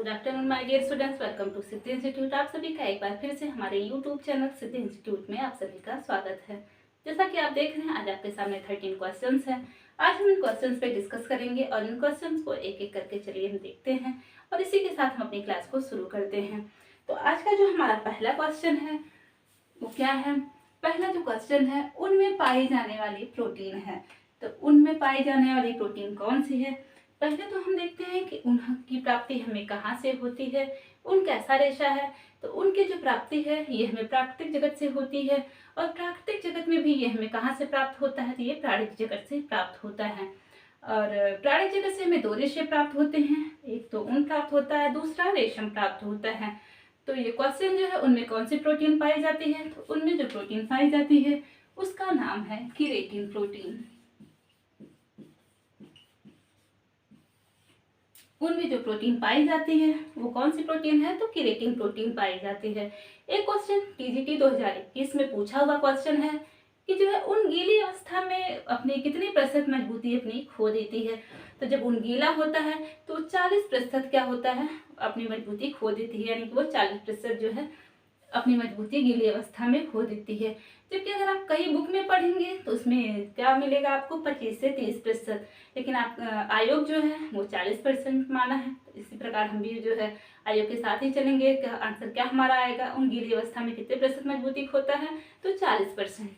Good afternoon my dear students, welcome to Siddhi institute. आप सभी का एक बार फिर से हमारे यूट्यूब चैनल सिद्धि इंस्टीट्यूट में आप सभी का स्वागत है। जैसा कि आप देख रहे हैं, आज आपके सामने 13 क्वेश्चंस हैं। आज हम इन क्वेश्चंस पे डिस्कस करेंगे और इन क्वेश्चंस को एक एक करके चलिए हम देखते हैं और इसी के साथ हम अपनी क्लास को शुरू करते हैं। तो आज का जो हमारा पहला क्वेश्चन है वो क्या है? पहला जो क्वेश्चन है, उनमें पाई जाने वाली प्रोटीन है। तो उनमें पाई जाने वाली प्रोटीन कौन सी है? पहले तो हम देखते हैं कि उन की प्राप्ति हमें कहाँ से होती है, उन कैसा रेशा है। तो उनकी जो प्राप्ति है ये हमें प्राकृतिक जगत से होती है और प्राकृतिक जगत में भी ये हमें कहाँ से प्राप्त होता है? तो ये प्राणिज जगत से प्राप्त होता है। और प्राणिज जगत से हमें दो रेशे प्राप्त होते हैं, एक तो ऊन प्राप्त होता है, दूसरा रेशम प्राप्त होता है। तो ये क्वेश्चन जो है, उनमें कौन सी प्रोटीन पाई जाती है? तो उनमें जो प्रोटीन पाई जाती है उसका नाम है कीरेटिन प्रोटीन। उनमें जो प्रोटीन पाई जाती है वो कौन सी प्रोटीन है? तो कीरेटिन प्रोटीन पाई जाती है। एक क्वेश्चन टीजीटी 2021 में पूछा हुआ क्वेश्चन है कि जो है उन गीली अवस्था में अपनी कितनी प्रतिशत मजबूती अपनी खो देती है? तो जब उन गीला होता है तो 40% क्या होता है? अपनी मजबूती खो देती है, यानी कि वो 40% जो है अपनी मजबूती गीली अवस्था में खो देती है। जबकि अगर आप कहीं बुक में पढ़ेंगे तो उसमें क्या मिलेगा आपको? 25 से 30%। लेकिन आप आयोग जो है वो 40% माना है। तो इसी प्रकार हम भी जो है आयोग के साथ ही चलेंगे। आंसर क्या हमारा आएगा? उन गीली अवस्था में कितने प्रतिशत मजबूती खोता है? तो 40%।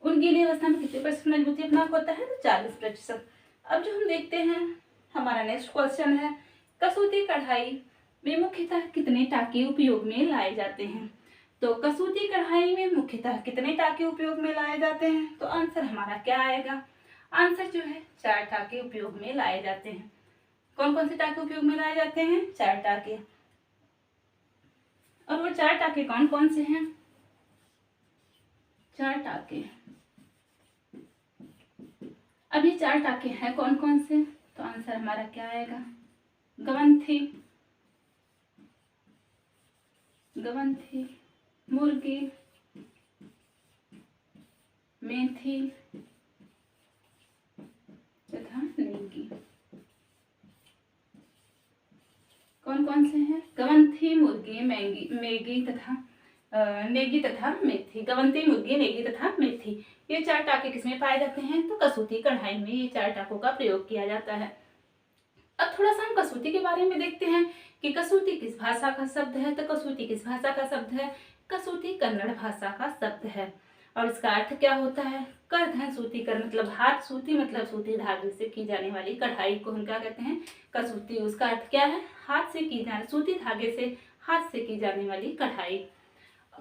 उन गीली अवस्था में कितने प्रतिशत मजबूती अपना खोता है? तो 40%। अब जो हम देखते हैं, हमारा नेक्स्ट क्वेश्चन है, कसूती कढ़ाई में मुख्यतः कितने टाँके उपयोग में लाए जाते हैं? तो कसूती कढ़ाई में मुख्यतः कितने टाँके उपयोग में लाए जाते हैं? तो आंसर हमारा क्या आएगा? आंसर जो है 4 टाँके उपयोग में लाए जाते हैं। कौन कौन से टाँके उपयोग में लाए जाते हैं? 4 टाँके। और वो 4 टाँके कौन कौन से हैं? 4 टाँके। अब ये 4 टाँके हैं कौन कौन से? तो आंसर हमारा क्या आएगा? गवंथी, मुर्गी, मेथी तथा नेगी। कौन कौन से हैं? गवंथी, मुर्गी, मेगी तथा नेगी तथा मेथी। गवंती, मुर्गी, नेगी तथा मेथी, ये 4 टाँके किसमें पाए जाते हैं? तो कसूती कढ़ाई में ये 4 टाँकों का प्रयोग किया जाता है। अब थोड़ा सा हम कसूती के बारे में देखते हैं कि कसूती किस भाषा का शब्द है। तो कसूती किस भाषा का शब्द है? कसूती कन्नड़ भाषा का शब्द है। और इसका अर्थ क्या होता है? कर है सूती कर, मतलब हाथ सूती, मतलब सूती धागे से की जाने वाली कढ़ाई को हम क्या कहते हैं? कसूती। उसका अर्थ क्या है? हाथ से की जाने, सूती धागे से हाथ से की जाने वाली कढ़ाई।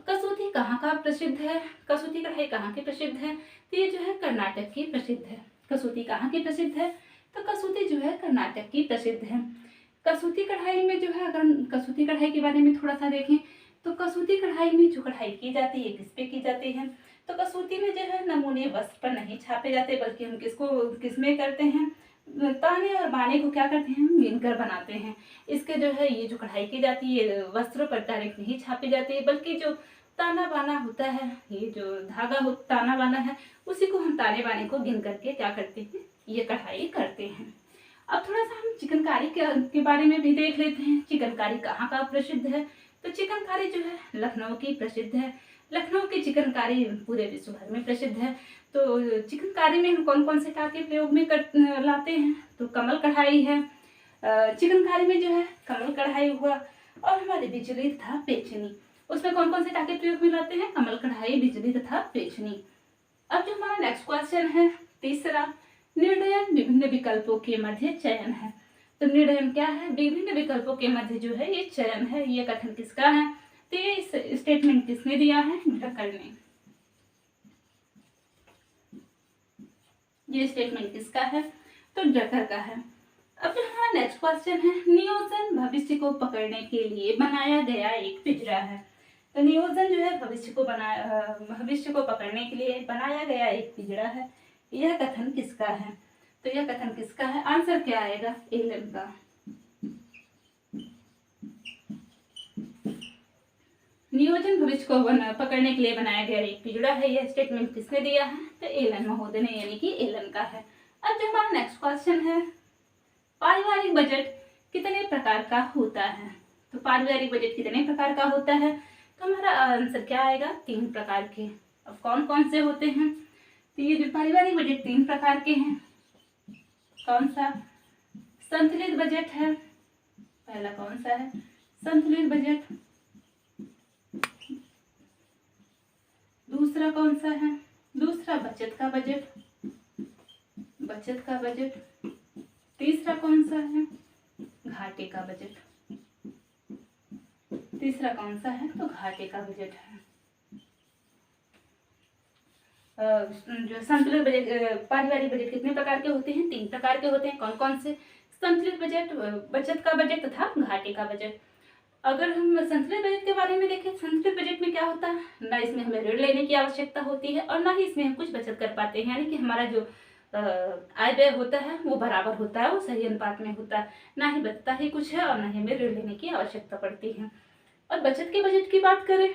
कसूती कहाँ का प्रसिद्ध है? कसूती कढ़ाई कहाँ की प्रसिद्ध है? तो ये जो है कर्नाटक की प्रसिद्ध है। कसूती कहाँ की प्रसिद्ध है? तो कसूती जो है कर्नाटक की प्रसिद्ध है। कसूती कढ़ाई में जो है, अगर कसूती कढ़ाई के बारे में थोड़ा सा देखें तो कसूती कढ़ाई में जो कढ़ाई की जाती है किस पे की जाती है? तो कसूती में जो है नमूने वस्त्र पर नहीं छापे जाते, बल्कि हम किस में करते हैं? ताने और बाने को क्या करते हैं? मिलकर बनाते हैं। इसके जो है ये जो कढ़ाई की जाती है वस्त्रों पर डायरेक्ट नहीं छापी जाती है, बल्कि जो ताना बाना होता है, ये जो धागा हो ताना बाना है, उसी को हम ताने बाने को गिन करके क्या करते हैं? ये कढ़ाई करते हैं। अब थोड़ा सा हम चिकनकारी के बारे में भी देख लेते हैं। चिकनकारी कहाँ का प्रसिद्ध है? तो चिकनकारी जो है लखनऊ की प्रसिद्ध है। लखनऊ की चिकनकारी पूरे विश्व भर में प्रसिद्ध है। तो चिकनकारी में हम कौन कौन से टाँके प्रयोग में लाते हैं? तो कमल कढ़ाई है। चिकनकारी में जो है कमल कढ़ाई हुआ, और हमारी बिजली तथा पेचनी, उसमें कौन कौन से टाँके प्रयोग में लाते हैं? कमल कढ़ाई, बिजली तथा पेचनी। अब जो हमारा नेक्स्ट क्वेश्चन है, तीसरा, निर्णयन विभिन्न विकल्पों के मध्य चयन है। तो निर्णयन क्या है? विभिन्न विकल्पों के मध्य जो है ये चयन है। ये कथन किसका है? तो ये स्टेटमेंट किसने दिया है? ढक्कल ने। ये स्टेटमेंट किसका है? तो ड्रकर का है। अब जो हमारा नेक्स्ट क्वेश्चन है, नियोजन भविष्य को पकड़ने के लिए बनाया गया एक पिंजरा है। तो नियोजन जो है भविष्य को पकड़ने के लिए बनाया गया एक पिंजरा है। यह कथन किसका है? तो यह कथन किसका है? आंसर क्या आएगा? एलन का। नियोजन भविष्य को पकड़ने के लिए बनाया गया एक पिंजरा है, यह स्टेटमेंट किसने दिया है? तो एलन महोदय ने, यानी कि एलन का है। अब जो हमारा नेक्स्ट क्वेश्चन है, पारिवारिक बजट कितने प्रकार का होता है। तो पारिवारिक बजट कितने प्रकार का होता है, तो हमारा आंसर क्या आएगा, 3 प्रकार के। अब कौन कौन से होते हैं, तो ये जो पारिवारिक बजट 3 प्रकार के हैं। कौन सा, संतुलित बजट है, पहला कौन सा है, संतुलित बजट। दूसरा कौन सा है, दूसरा बचत का बजट, बचत का बजट। तीसरा कौन सा है, घाटे का बजट। तीसरा कौन सा है, तो घाटे का बजट है। जो संतुलित बजट, पारिवारिक बजट कितने प्रकार के होते हैं, 3 प्रकार के होते हैं। कौन कौन से, संतुलित बजट, बचत का बजट तथा घाटे का बजट। अगर हम संतुलित बजट के बारे में देखें, संतुलित बजट में क्या होता है, ना इसमें हमें ऋण लेने की आवश्यकता होती है और ना ही इसमें हम कुछ बचत कर पाते हैं, यानी कि हमारा जो आय व्यय होता है वो बराबर होता है, वो सही अनुपात में होता है, ना ही बचता ही कुछ है और ना ही हमें ऋण लेने की आवश्यकता पड़ती है। और बचत के बजट की बात करें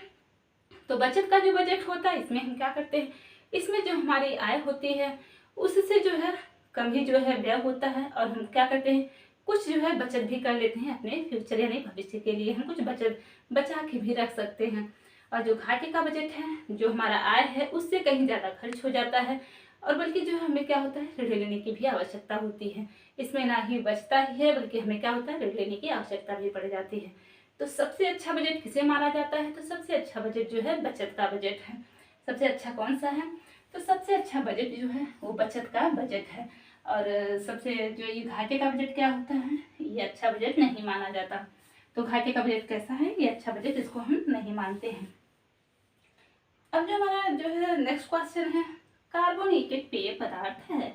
तो बचत का जो बजट होता है इसमें हम क्या करते हैं, इसमें जो हमारी आय होती है उससे जो है कम ही जो है व्यय होता है, और हम क्या करते हैं, कुछ जो है बचत भी कर लेते हैं अपने फ्यूचर यानी भविष्य के लिए, हम कुछ बचत बचा के भी रख सकते हैं। और जो घाटे का बजट है, जो हमारा आय है उससे कहीं ज़्यादा खर्च हो जाता है, और बल्कि जो है हमें क्या होता है, ऋण लेने की भी आवश्यकता होती है। इसमें ना ही बचता ही है बल्कि हमें क्या होता है, ऋण लेने की आवश्यकता भी पड़ जाती है। तो सबसे अच्छा बजट किसे माना जाता है, तो सबसे अच्छा बजट जो है बचत का बजट है। सबसे अच्छा कौन सा है, तो सबसे अच्छा बजट जो है वो बचत का बजट है। और सबसे जो ये घाटे का बजट क्या होता है, ये अच्छा बजट नहीं माना जाता। तो घाटे का बजट कैसा है, ये अच्छा बजट, इसको हम नहीं मानते हैं। अब जो हमारा जो है नेक्स्ट क्वेश्चन है, कार्बोनेटेड पेय पदार्थ है।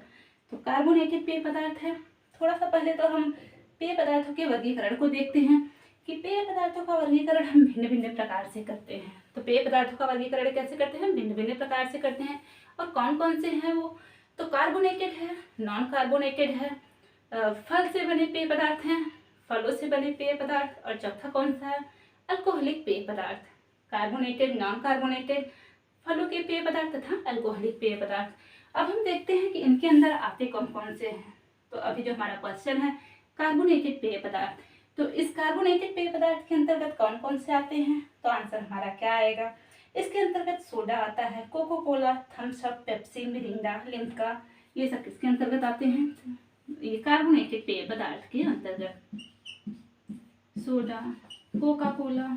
तो कार्बोनेटेड पेय पदार्थ है, थोड़ा सा पहले तो हम पेय पदार्थों के वर्गीकरण को देखते हैं कि पेय पदार्थों का वर्गीकरण हम भिन्न भिन्न प्रकार से करते हैं। तो पेय पदार्थों का वर्गीकरण कैसे करते हैं, भिन्न भिन्न प्रकार से करते हैं। और कौन कौन से हैं वो, तो कार्बोनेटेड है, नॉन कार्बोनेटेड है, फल से बने पेय पदार्थ हैं, फलों से बने पेय पदार्थ, और चौथा कौन सा है, अल्कोहलिक पेय पदार्थ। कार्बोनेटेड, नॉन कार्बोनेटेड, फलों के पेय पदार्थ तथा अल्कोहलिक पेय पदार्थ। अब हम देखते हैं कि इनके अंदर आते कौन कौन से हैं। तो अभी जो हमारा क्वेश्चन है कार्बोनेटेड पेय पदार्थ, तो इस कार्बोनेटेड पेय पदार्थ के अंतर्गत कौन कौन से आते हैं, तो आंसर हमारा क्या आएगा, इसके अंतर्गत सोडा आता है, Coca Cola, Thums Up, Pepsi, Mirinda, Limca, ये सब किसके अंतर्गत आते हैं, ये कार्बोनेटेड पेय पदार्थ के अंतर्गत। Soda, Coca Cola,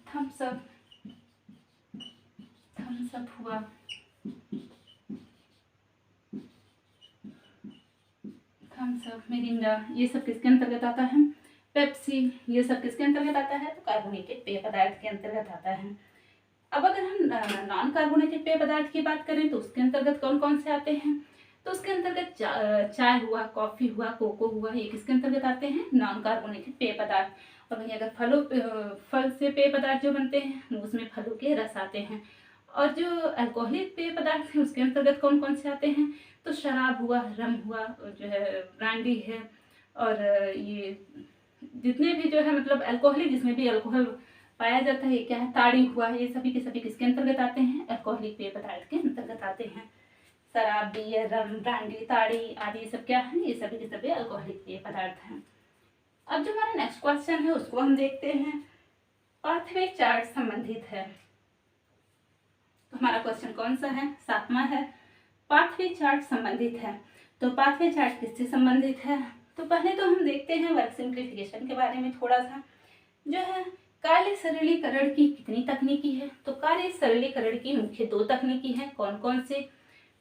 Thums Up हुआ, थम्स अप, मिरिंडा, ये सब किसके अंतर्गत आता है, पेप्सी, ये सब किसके अंतर्गत आता है, तो कार्बोनेटेड पेय पदार्थ के अंतर्गत आता है। अब अगर हम नॉन कार्बोनेटेड पेय पदार्थ की बात करें तो उसके अंतर्गत कौन कौन से आते हैं, तो उसके अंतर्गत चाय हुआ, कॉफ़ी हुआ, कोको हुआ, ये किसके अंतर्गत आते हैं, नॉन कार्बोनेटेड पेय पदार्थ। और वहीं अगर फल से पेय पदार्थ जो बनते हैं उसमें फलों के रस आते हैं। और जो अल्कोहलिक पेय पदार्थ हैं उसके अंतर्गत कौन कौन से आते हैं, तो शराब हुआ, रम हुआ, जो है ब्रांडी है, और ये जितने भी जो है मतलब अल्कोहलिक जिसमें भी अल्कोहल पाया जाता है, क्या है, ताड़ी हुआ, ये सभी के सभी किसके अंतर्गत आते हैं, अल्कोहलिक पेय पदार्थ के अंतर्गत आते हैं। शराब, बियर, रम, ब्रांडी, ताड़ी आदि ये सब क्या है, ये सभी के सभी अल्कोहलिक पेय पदार्थ हैं। अब जो हमारा नेक्स्ट क्वेश्चन है उसको हम देखते हैं, पाथवे चार्ट संबंधित है। तो हमारा क्वेश्चन कौन सा है, 7वां है, पाथवे चार्ट संबंधित है। तो पाथवे चार्ट किससे संबंधित है, तो पहले तो हम देखते हैं वर्क सिंप्लीफिकेशन के बारे में थोड़ा सा। जो है कार्य सरलीकरण की कितनी तकनीकी है, तो कार्य सरलीकरण की मुख्य 2 तकनीकी हैं। कौन कौन से,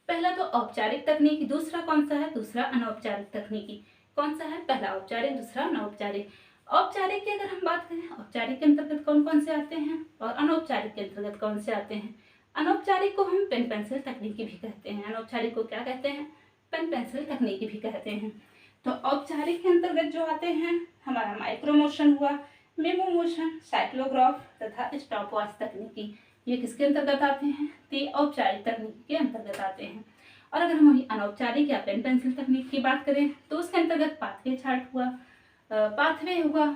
पहला तो औपचारिक तकनीकी, दूसरा कौन सा है, दूसरा अनौपचारिक तकनीकी। कौन सा है, पहला औपचारिक, दूसरा अनौपचारिक। औपचारिक की अगर हम बात करें, औपचारिक के अंतर्गत कौन कौन से आते हैं और अनौपचारिक के अंतर्गत कौन से आते हैं। अनौपचारिक को हम पेन पेंसिल तकनीकी भी कहते हैं, अनौपचारिक को क्या कहते हैं, पेन पेंसिल तकनीकी भी कहते हैं। तो औपचारिक के अंतर्गत जो आते हैं हमारा माइक्रो मोशन हुआ, मेमो मोशन, साइक्लोग्राफ तथा स्टॉपवॉच तकनीकी, ये किसके अंतर्गत आते हैं, तो औपचारिक तकनीक के अंतर्गत आते हैं। और अगर हम अनौपचारिक या पेन पेंसिल तकनीक की बात करें तो उसके अंतर्गत पाथवे चार्ट हुआ, पाथवे हुआ,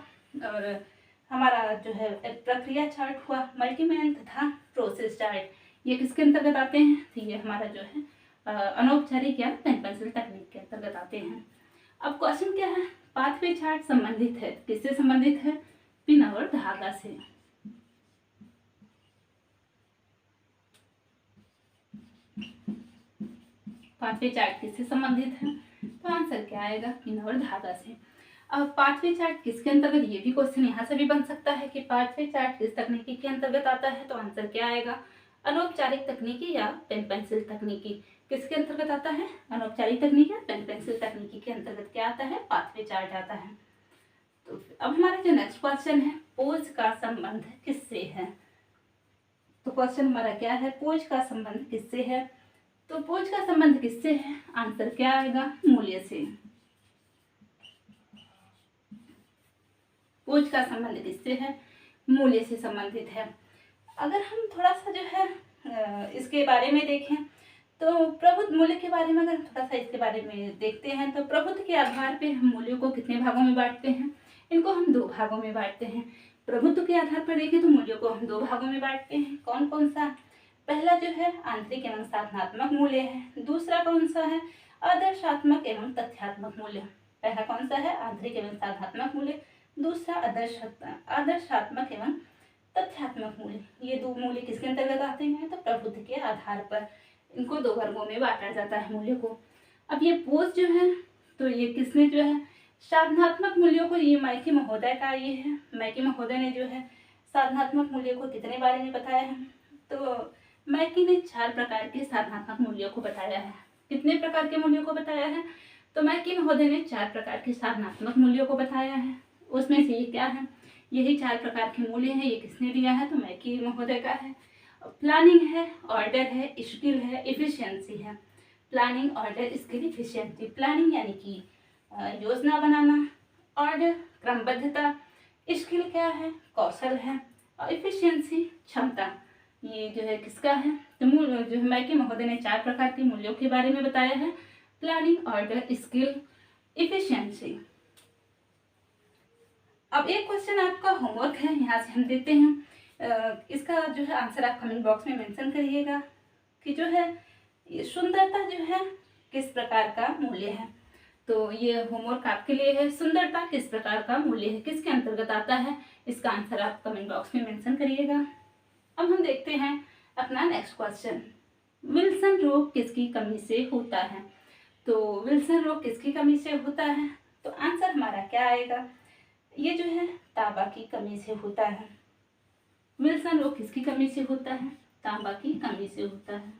और हमारा जो है प्रक्रिया चार्ट हुआ, मल्टीमैन तथा प्रोसेस चार्ट, ये किसके अंतर्गत आते हैं, तो ये हमारा जो है अनौपचारिक या पेन पेंसिल तकनीक के अंतर्गत आते हैं। अब क्वेश्चन क्या है, पाथवे चार्ट संबंधित है, किससे संबंधित है? पिन और धागा से। पाथवे चार्ट किससे संबंधित है? तो आंसर क्या आएगा? पिन और धागा से। अब पाथवे चार्ट किसके अंतर्गत, ये भी क्वेश्चन यहाँ से भी बन सकता है कि पाथवे चार्ट किस तकनीकी के अंतर्गत आता है? तो आंसर क्या आएगा? अनौपचारिक तकनीकी या पेन पेंसिल तकनीकी। किसके अंतर्गत आता है? अनौपचारिक तकनीक या पेन पेंसिल तकनीकी के अंतर्गत क्या आता है? पाथवे चार्ट आता है। तो अब हमारा जो नेक्स्ट क्वेश्चन है, पोज का संबंध किससे है? तो क्वेश्चन हमारा क्या है, पोज का संबंध किससे है? तो पोज का संबंध किससे है? आंसर क्या आएगा? मूल्य से। पोज का संबंध किससे है? मूल्य से संबंधित है। अगर हम थोड़ा सा जो है इसके बारे में देखें तो प्रभुत्व मूल्य के बारे में अगर थोड़ा सा इसके बारे में देखते हैं तो प्रभुत्व के आधार पे हम मूल्यों को कितने भागों में बांटते हैं? इनको हम 2 भागों में बांटते हैं। प्रभुत्व के आधार पर देखें तो मूल्यों को हम 2 भागों में बांटते हैं। कौन कौन सा? पहला जो है आंतरिक एवं साधनात्मक मूल्य है। दूसरा कौन सा है? आदर्शात्मक एवं तथ्यात्मक मूल्य। पहला कौन सा है? आंतरिक एवं साधनात्मक मूल्य। दूसरा आदर्शात्मक एवं तथ्यात्मक मूल्य। ये 2 मूल्य किसके अंतर्गत आते हैं? तो प्रभुत्व के आधार पर इनको 2 वर्गों में बांटा जाता है मूल्यों को। अब ये पोज जो है तो ये किसने जो है साधनात्मक मूल्यों को, ये मैकी महोदय का ये है। मैकी महोदय ने जो है साधनात्मक मूल्यों को कितने बारे में बताया है? तो मैकी ने 4 प्रकार के साधनात्मक मूल्यों को बताया है। कितने प्रकार के मूल्यों को बताया है? तो मैकी महोदय ने 4 प्रकार के साधनात्मक मूल्यों को बताया है। उसमें से ये क्या है? यही 4 प्रकार के मूल्य हैं। ये किसने दिया है? तो मैकी महोदय का है। प्लानिंग है, ऑर्डर है, स्किल है, इफिशियंसी है। Planning, order, skill, efficiency. Planning यानी कि योजना बनाना, ऑर्डर क्रमबद्धता, स्किल क्या है? कौशल है, और इफिशियंसी क्षमता। ये जो है किसका है? तो मूल जो मैकी महोदय ने 4 प्रकार के मूल्यों के बारे में बताया है। Planning, order, skill, efficiency. अब एक क्वेश्चन आपका होमवर्क है, यहाँ से हम देते हैं। इसका जो है आंसर आप कमेंट बॉक्स में मेंशन करिएगा कि जो है ये सुंदरता जो है किस प्रकार का मूल्य है। तो ये होमवर्क आपके लिए है। सुंदरता किस प्रकार का मूल्य है, किसके अंतर्गत आता है? इसका आंसर आप कमेंट बॉक्स में मेंशन करिएगा। अब हम देखते हैं अपना नेक्स्ट क्वेश्चन। विल्सन रोग किसकी कमी से होता है? तो विल्सन रोग किसकी कमी से होता है? तो आंसर हमारा क्या आएगा? ये जो है तांबा की कमी से होता है। विल्सन रोग किसकी कमी से होता है? तांबा की कमी से होता है।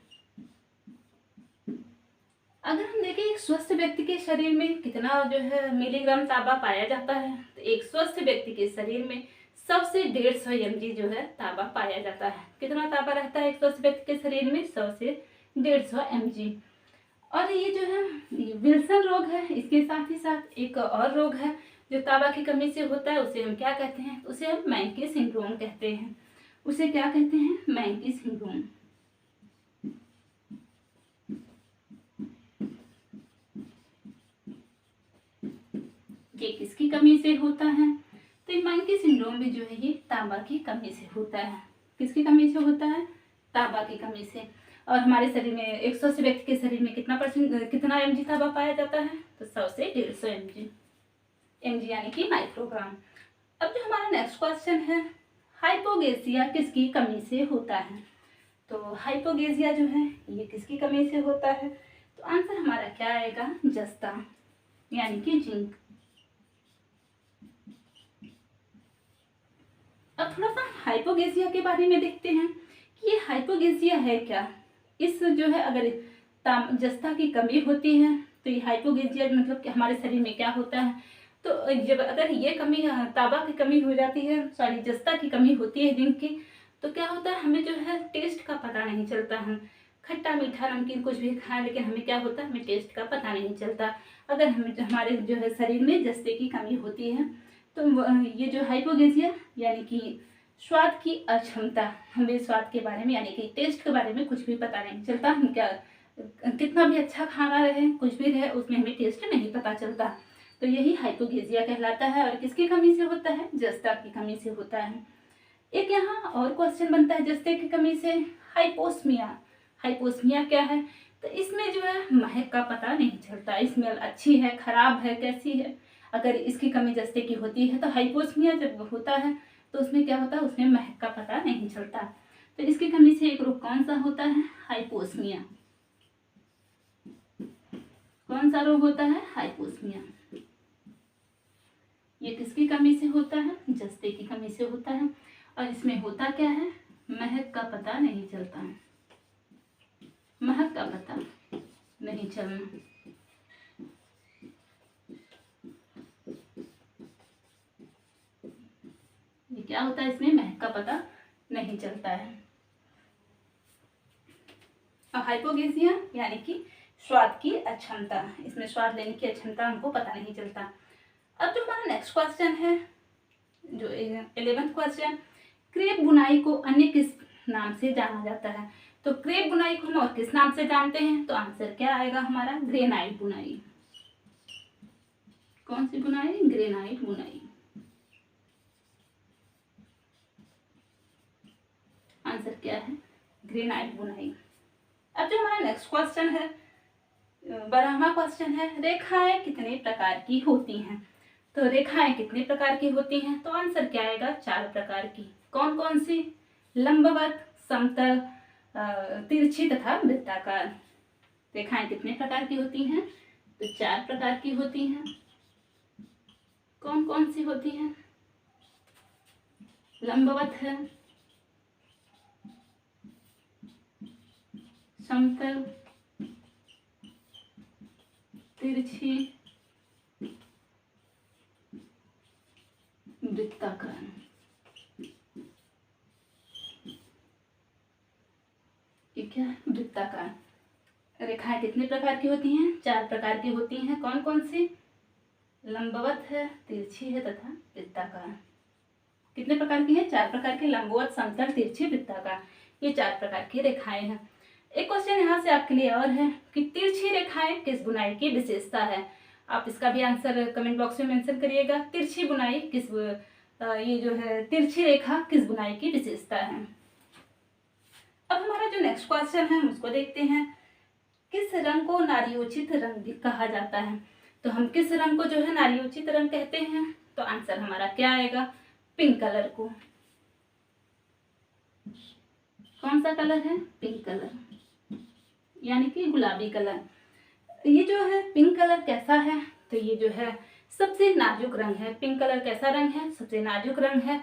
अगर हम देखें एक स्वस्थ व्यक्ति के शरीर में कितना जो है मिलीग्राम तांबा पाया जाता है, तो एक स्वस्थ व्यक्ति के शरीर में 100 से 150 mg जो है तांबा पाया जाता है। कितना तांबा रहता है एक स्वस्थ व्यक्ति के शरीर में? 100 से 150 mg। और ये जो है विल्सन रोग है, इसके साथ ही साथ एक और रोग है जो तांबा की कमी से होता है। उसे हम क्या कहते हैं? उसे हम मैंकी सिंड्रोम कहते हैं। उसे क्या कहते हैं? मैंकी सिंड्रोम। ये किसकी कमी से होता है? तो ये मैंकी सिंड्रोम भी जो है ये तांबा की कमी से होता है। किसकी कमी से होता है? तांबा की कमी से। और हमारे शरीर में एक स्वस्थ व्यक्ति के शरीर में कितना mg तांबा पाया जाता है? तो 100 से 150 mg यानी कि माइक्रोग्राम। अब जो हमारा नेक्स्ट क्वेश्चन है, हाइपोगेसिया किसकी कमी से होता है? तो हाइपोगेसिया जो है ये किसकी कमी से होता है? तो आंसर हमारा क्या आएगा? जस्ता यानी कि जिंक। अब थोड़ा सा हाइपोगेसिया के बारे में देखते हैं कि ये हाइपोगेसिया है क्या। इस जो है अगर जस्ता की कमी होती है तो ये हाइपोगेसिया मतलब कि हमारे शरीर में क्या होता है? तो जब अगर ये कमी तांबा की कमी हो जाती है, सॉरी जस्ता की कमी होती है जिंक की, तो क्या होता है? हमें जो है टेस्ट का पता नहीं चलता। हम खट्टा मीठा नमकीन कुछ भी खाएं लेकिन हमें क्या होता है? हमें टेस्ट का पता नहीं चलता। अगर हमारे जो है शरीर में जस्ते की कमी होती है तो ये जो हाइपोगेसिया यानी कि स्वाद की अक्षमता, हमें स्वाद के बारे में यानी कि टेस्ट के बारे में कुछ भी पता नहीं चलता। हम क्या कितना भी अच्छा खाना रहे, कुछ भी रहे, उसमें हमें टेस्ट नहीं पता चलता। तो यही हाइपोगेसिया कहलाता है। और किसकी कमी से होता है? जस्ता की कमी से होता है। एक यहाँ और क्वेश्चन बनता है जस्ते की कमी से, हाइपोस्मिया। हाइपोस्मिया क्या है? तो इसमें जो है महक का पता नहीं चलता, स्मेल अच्छी है खराब है कैसी है। अगर इसकी कमी जस्ते की होती है तो हाइपोस्मिया जब होता है तो उसमें क्या होता है, उसमें महक का पता नहीं चलता। तो इसकी कमी से एक रोग कौन सा होता है, हाइपोस्मिया। कौन सा रोग होता है, हाइपोस्मिया। ये किसकी कमी से होता है, जस्ते की कमी से होता है। और इसमें होता क्या है, महक का पता नहीं चलता है, महक का पता नहीं चलना। ये क्या होता है, इसमें महक का पता नहीं चलता है। और हाइपोगेसिया यानी कि स्वाद की अक्षमता, इसमें स्वाद लेने की अक्षमता हमको पता नहीं चलता। अब जो हमारा नेक्स्ट क्वेश्चन है, जो 11वां क्वेश्चन, क्रेप बुनाई को अन्य किस नाम से जाना जाता है। तो क्रेप बुनाई को हम और किस नाम से जानते हैं, तो आंसर क्या आएगा हमारा, ग्रेनाइट बुनाई। कौन सी बुनाई, ग्रेनाइट बुनाई। आंसर क्या है, ग्रेनाइट बुनाई। अब जो हमारा नेक्स्ट क्वेश्चन है, 12वां क्वेश्चन है, रेखाएं कितने प्रकार की होती हैं। तो रेखाएं कितने प्रकार की होती हैं, तो आंसर क्या आएगा, 4 प्रकार की। कौन कौन सी, लंबवत, समतल, तिरछी तथा वृत्ताकार। रेखाएं कितने प्रकार की होती हैं, तो 4 प्रकार की होती हैं। कौन कौन सी होती हैं, लंबवत है, समतल, तिरछी, वृत्ताकार। ये क्या है, वृत्ताकार। रेखाएं कितने प्रकार की होती हैं, 4 प्रकार की होती हैं। कौन कौन सी, लंबवत है, तिरछी है तथा वृत्ताकार। कितने प्रकार की है, 4 प्रकार की, लंबवत, समतल, तिरछी, वृत्ताकार। ये 4 प्रकार की रेखाएं हैं। एक क्वेश्चन यहाँ से आपके लिए और है कि तिरछी रेखाएं किस बुनाई की विशेषता है। आप इसका भी आंसर कमेंट बॉक्स में मेंशन करिएगा। तिरछी बुनाई किस, ये जो है तिरछी रेखा किस बुनाई की विशेषता है। अब हमारा जो नेक्स्ट क्वेश्चन है हम उसको देखते हैं, किस रंग को नारीयोचित रंग भी कहा जाता है। तो हम किस रंग को जो है नारीयोचित रंग कहते हैं, तो आंसर हमारा क्या आएगा, पिंक कलर को। कौन सा कलर है, पिंक कलर, यानी कि गुलाबी कलर। ये जो है पिंक कलर कैसा है, तो ये जो है सबसे नाजुक रंग है। पिंक कलर कैसा रंग है, सबसे नाजुक रंग है।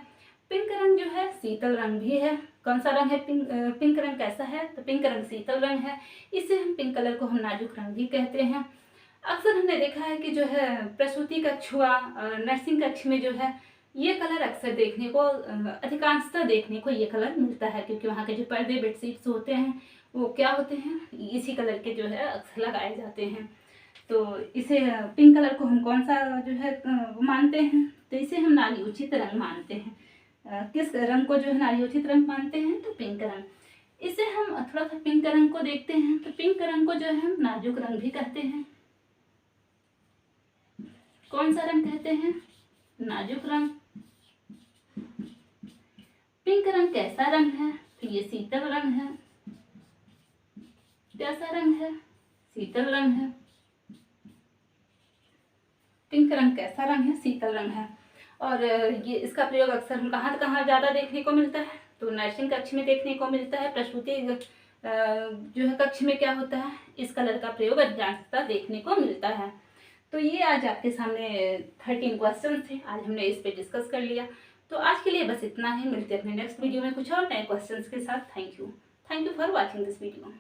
पिंक रंग जो है शीतल रंग भी है। कौन सा रंग है, पिंक रंग कैसा है, तो पिंक रंग शीतल रंग है। इसे हम पिंक कलर को हम नाजुक रंग भी कहते हैं। अक्सर हमने देखा है कि जो है प्रसूति कक्ष हुआ, नर्सिंग कक्ष में जो है ये कलर अक्सर देखने को, अधिकांशतः देखने को ये कलर मिलता है, क्योंकि वहाँ के जो पर्दे बेडशीट्स होते हैं वो क्या होते हैं, इसी कलर के जो है अक्सर लगाए जाते हैं। तो इसे पिंक कलर को हम कौन सा जो है मानते हैं, तो इसे हम नारीयोचित रंग मानते हैं। किस रंग को जो है नारीयोचित रंग मानते हैं, तो पिंक रंग। इसे हम थोड़ा सा पिंक रंग को देखते हैं, तो पिंक रंग को जो है हम नाजुक रंग भी कहते हैं। कौन सा रंग कहते हैं, नाजुक रंग। पिंक रंग कैसा रंग है, तो ये शीतल रंग है। कैसा रंग है, शीतल रंग है। पिंक रंग कैसा रंग है, शीतल रंग है। और ये इसका प्रयोग अक्सर हम कहाँ कहाँ ज़्यादा देखने को मिलता है, तो नर्सिंग कक्ष में देखने को मिलता है। प्रसूति जो है कक्ष में क्या होता है, इस कलर का प्रयोग अधिकांशतः देखने को मिलता है। तो ये आज आपके सामने 13 क्वेश्चन थे, आज हमने इस पे डिस्कस कर लिया। तो आज के लिए बस इतना ही, मिलते हैं अपने नेक्स्ट वीडियो में कुछ और नए क्वेश्चंस के साथ। Thank you for watching this video.